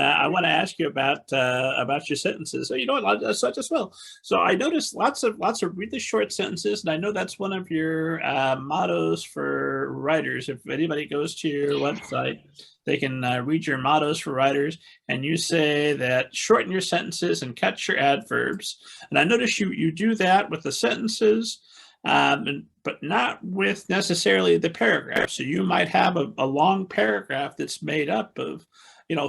I want to ask you about your sentences. So you know what, such as well. So I noticed lots of really short sentences, and I know that's one of your mottos for writers. If anybody goes to your website, they can read your mottos for writers, and you say that shorten your sentences and cut your adverbs. And I notice you do that with the sentences, but not with necessarily the paragraph. So you might have a long paragraph that's made up of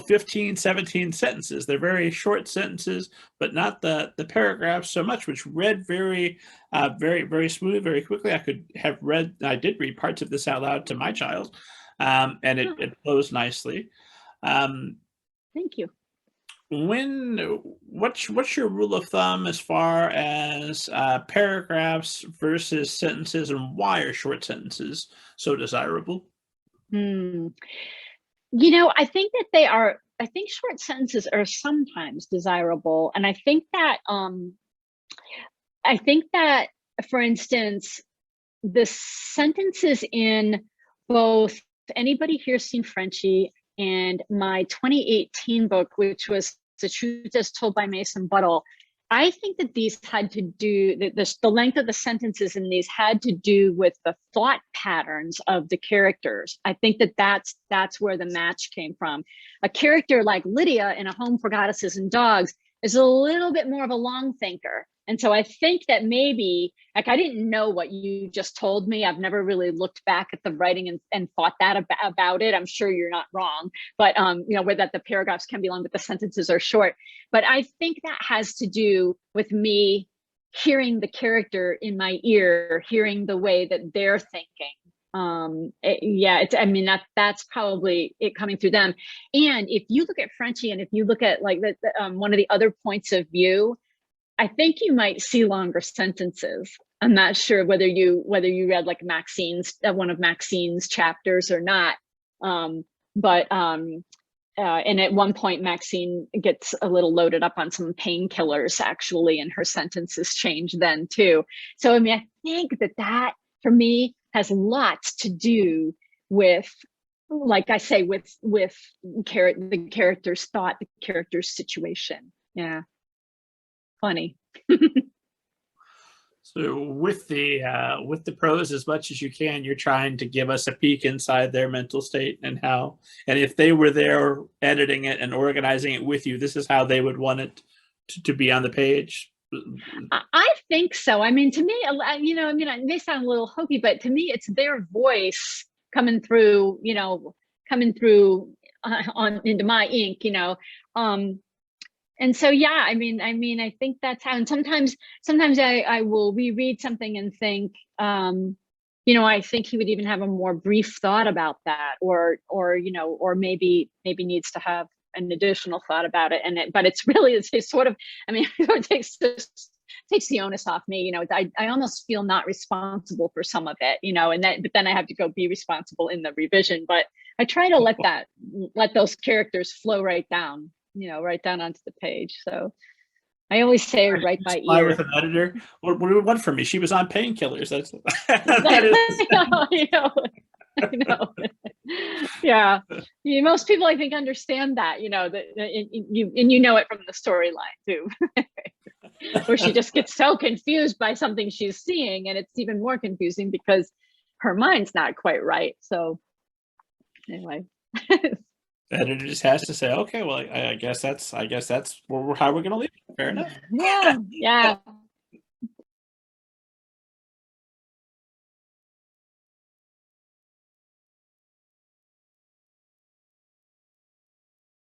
15, 17 sentences. They're very short sentences, but not the paragraphs so much, which read very, very smooth, very quickly. I did read parts of this out loud to my child, and it flows nicely. Thank you. What's your rule of thumb as far as paragraphs versus sentences, and why are short sentences so desirable? I think I think short sentences are sometimes desirable. And I think that, for instance, the sentences in both Anybody Here Seen Frenchie and my 2018 book, which was The Truth as Told by Mason Buttle, I think that these had to do, the length of the sentences in these had to do with the thought patterns of the characters. I think that that's where the match came from. A character like Lydia in A Home for Goddesses and Dogs is a little bit more of a long thinker. And so I think that maybe, like, I didn't know what you just told me. I've never really looked back at the writing and thought that about it. I'm sure you're not wrong, but where that the paragraphs can be long, but the sentences are short. But I think that has to do with me hearing the character in my ear, hearing the way that they're thinking. That's probably it coming through them. And if you look at Frenchie, and if you look at like one of the other points of view, I think you might see longer sentences. I'm not sure whether you read like Maxine's one of Maxine's chapters or not. And at one point, Maxine gets a little loaded up on some painkillers, actually, and her sentences change then too. So I mean, I think that for me has lots to do with, like I say, with the character's thought, the character's situation. Yeah. Funny. So with the prose, as much as you can, you're trying to give us a peek inside their mental state and if they were there editing it and organizing it with you, this is how they would want it to be on the page. I think so. I mean, to me, it may sound a little hokey, but to me, it's their voice coming through, into my ink, and so, yeah, I mean, I think that's how, and sometimes I will reread something and think, I think he would even have a more brief thought about that, or maybe needs to have an additional thought about it. But it's sort of, I mean, it takes the onus off me, I almost feel not responsible for some of it, but then I have to go be responsible in the revision. But I try to let those characters flow right down. Right down onto the page. So I always say right by ear. With an editor, what do you want from me? She was on painkillers. That's I know. Yeah. Most people, I think, understand that, you know it from the storyline too, where she just gets so confused by something she's seeing, and it's even more confusing because her mind's not quite right. So anyway. The editor just has to say, okay, well, I guess that's how we're going to leave it. Fair enough. Yeah.